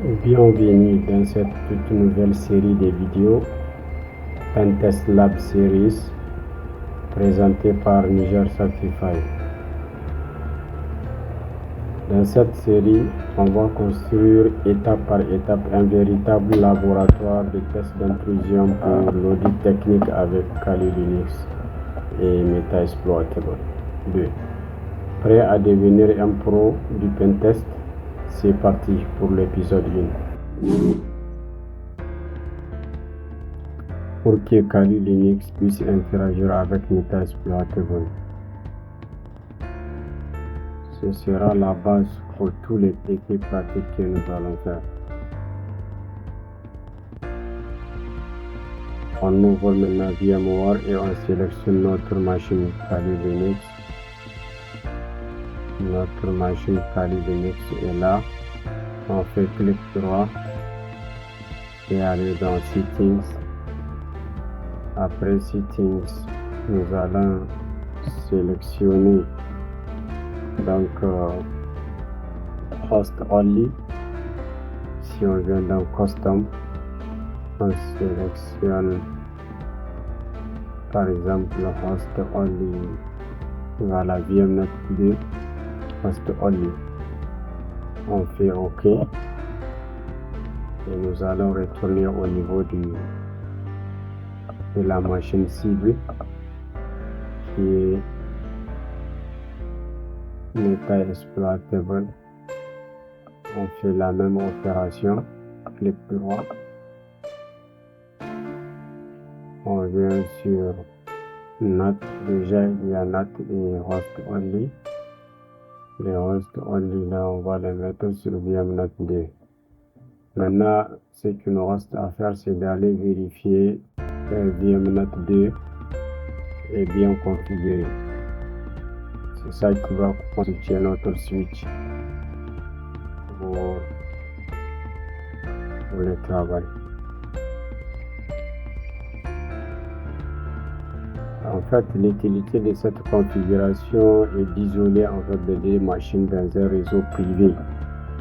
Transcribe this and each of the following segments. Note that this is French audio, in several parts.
Bienvenue dans cette toute nouvelle série de vidéos Pentest Lab Series présentée par Niger Certify. Dans cette série, on va construire étape par étape un véritable laboratoire de tests d'intrusion pour l'audit technique avec Kali Linux et Metasploitable 2. Prêt à devenir un pro du pentest? C'est parti pour l'épisode 1. Pour que Kali Linux puisse interagir avec Metasploitable, ce sera la base pour tous les techniques pratiques que nous allons faire. On ouvre maintenant VMware et on sélectionne notre machine Kali Linux. Notre machine Kali Linux est là. On fait clic droit et aller dans Settings. Après Settings, nous allons sélectionner donc Host Only. Si on vient dans Custom, on sélectionne par exemple Host Only, voilà, VMnet 2 Host Only. On fait OK et nous allons retourner au niveau de la machine cible qui est Metasploitable. On fait la même opération, clic droit, on vient sur NAT. Déjà il y a NAT et Host Only. Les Host Only là, on va les mettre sur VMnet 2. Maintenant, ce qu'il nous reste à faire, c'est d'aller vérifier que VMnet 2 est bien configuré. C'est ça qui va constituer notre switch pour le travail. En fait, l'utilité de cette configuration est d'isoler en fait les deux machines dans un réseau privé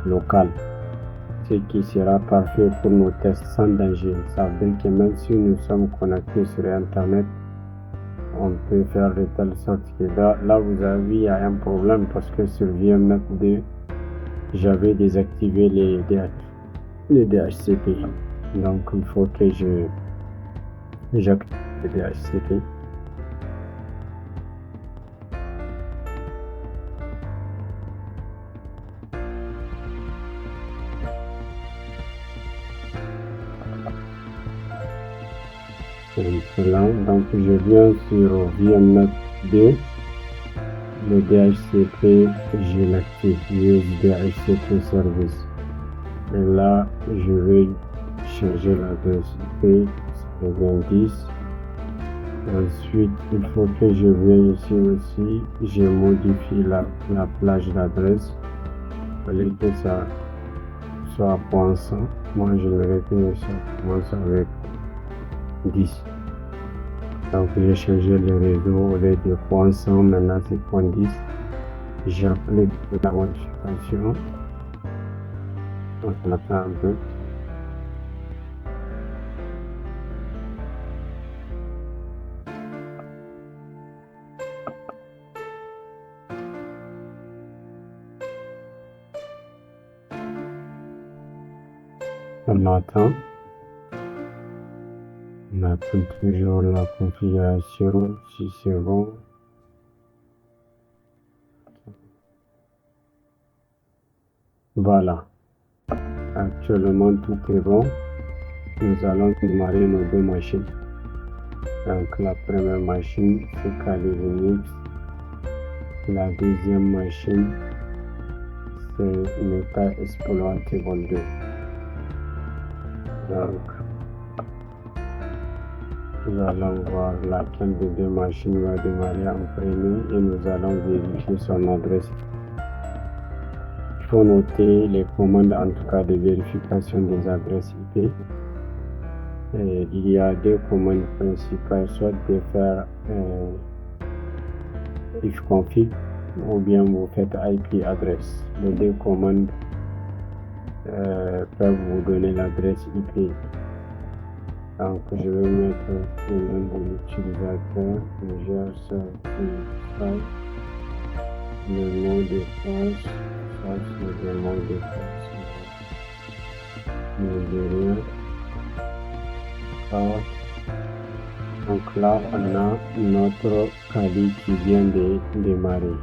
local, ce qui sera parfait pour nos tests sans danger. Ça veut dire que même si nous sommes connectés sur Internet, on peut faire de telle sorte que là vous avez vu, il y a un problème parce que sur VMnet 2, j'avais désactivé les DHCP. Donc il faut que j'active les DHCP. Donc je viens sur VMnet 2, le DHCP, je l'active, use DHCP service. Et là, je vais changer l'adresse IP, c'est bien 10. Ensuite, il faut que je vienne ici aussi, je modifie la plage d'adresse. Il fallait que ça soit .100. Moi, je vais que ça commence avec 10. Donc j'ai changé le réseau au lieu de .100, maintenant c'est .10. J'applique la modification. Donc on attend un peu. On attend. On attend toujours la configuration, si c'est bon. Voilà. Actuellement tout est bon. Nous allons démarrer nos deux machines. Donc la première machine c'est Kali Linux. La deuxième machine c'est Metasploitable 2. Donc nous allons voir laquelle des deux machines va démarrer en premier et nous allons vérifier son adresse. Il faut noter les commandes en tout cas de vérification des adresses IP. Et il y a deux commandes principales, soit de faire ifconfig ou bien vous faites IP address. Les deux commandes peuvent vous donner l'adresse IP. Donc, je vais mettre le nom de l'utilisateur, le GR le mot de passe, ça c'est le mot de passe, le donc là, on a notre Kali qui vient de démarrer.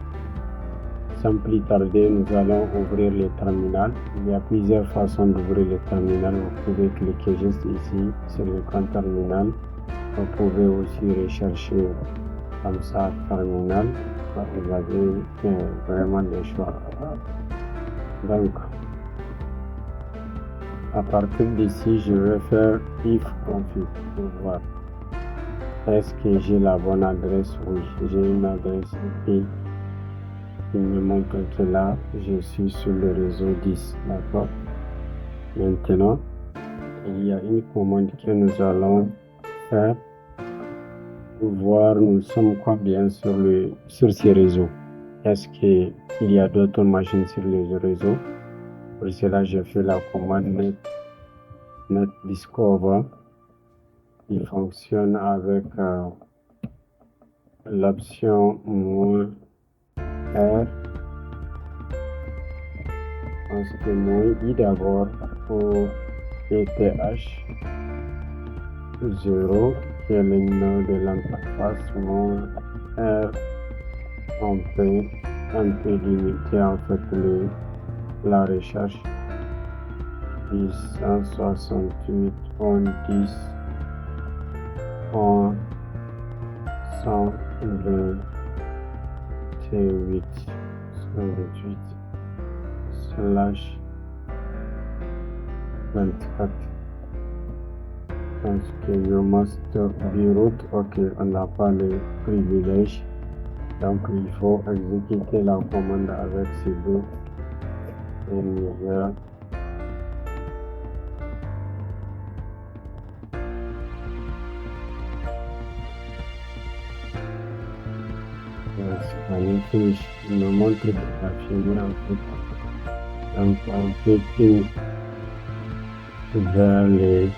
Sans plus tarder, nous allons ouvrir le terminal. Il y a plusieurs façons d'ouvrir le terminal. Vous pouvez cliquer juste ici sur le compte terminal. Vous pouvez aussi rechercher comme ça terminal. Vous avez vraiment des choix. Donc, à partir d'ici, je vais faire if config pour voir. Est-ce que j'ai la bonne adresse? Oui, j'ai une adresse IP qui me montre que là, je suis sur le réseau 10. D'accord? Maintenant, il y a une commande que nous allons faire pour voir nous sommes combien sur ces réseaux. Est-ce qu'il y a d'autres machines sur le réseau? Pour cela, je fais la commande net discover qui fonctionne avec l'option -R. Je pense que -I d'abord pour ETH 0 qui est le nom de l'interface -R. On peut limiter en fait la recherche 1068 on 10 on 128 slash 24. Parce que you must be root. Ok, on n'a pas le privilège. Donc il faut exécuter la commande avec ces deux univers. Finish, il me montre que la fini en fait. Donc on fait clic vers les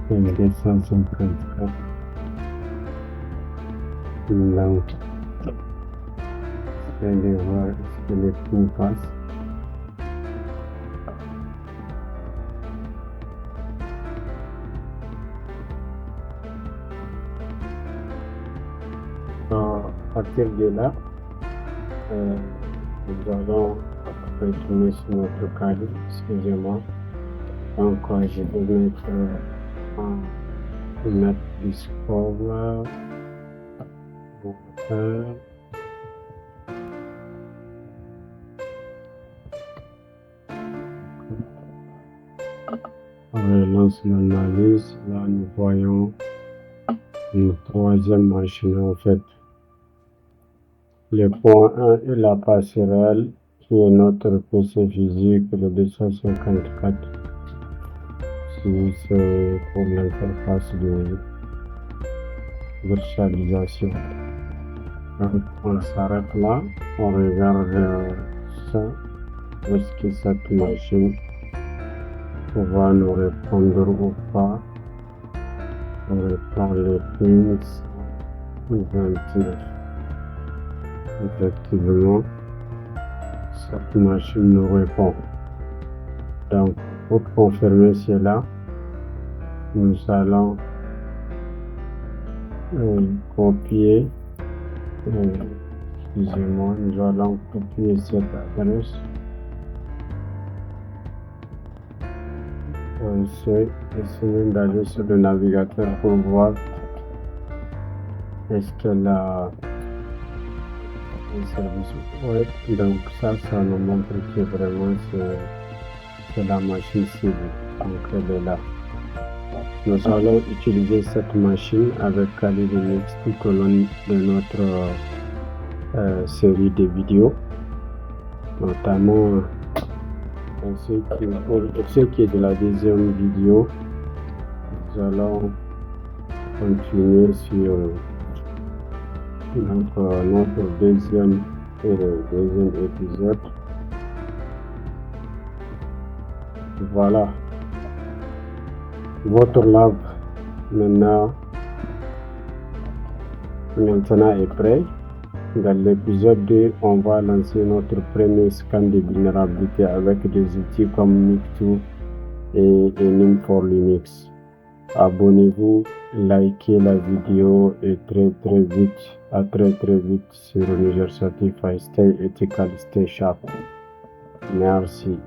$254. Donc je vais voir ce que les prix passent. À partir de là, nous allons retourner sur notre cadre, excusez-moi. Donc, je vais mettre net discover, on relance l'analyse. Là, nous voyons une troisième machine en fait. Le point 1 est la passerelle qui est notre PC physique, le 254. Si c'est pour l'interface de virtualisation. Donc on s'arrête là, on regarde ça. Est-ce que cette machine va nous répondre ou pas? On reprend les pins 29. Effectivement, cette machine nous répond. Donc, pour confirmer cela, nous allons copier, excusez-moi, nous allons copier cette adresse. On essaie d'aller sur le navigateur pour voir est-ce qu'elle a un service web. Donc ça nous montre que vraiment c'est la machine cible. Donc elle est là. Nous allons utiliser cette machine avec Kali Linux tout au long de notre série de vidéos, notamment pour ce qui est de la deuxième vidéo. Nous allons continuer sur Donc, notre deuxième épisode. Voilà. Votre lave maintenant est prêt. Dans l'épisode 2, on va lancer notre premier scan de vulnérabilité avec des outils comme Mixto et NIM for Linux. Abonnez-vous, likez la vidéo et à très vite sur Niger Certified. Stay ethical, stay sharp. Merci.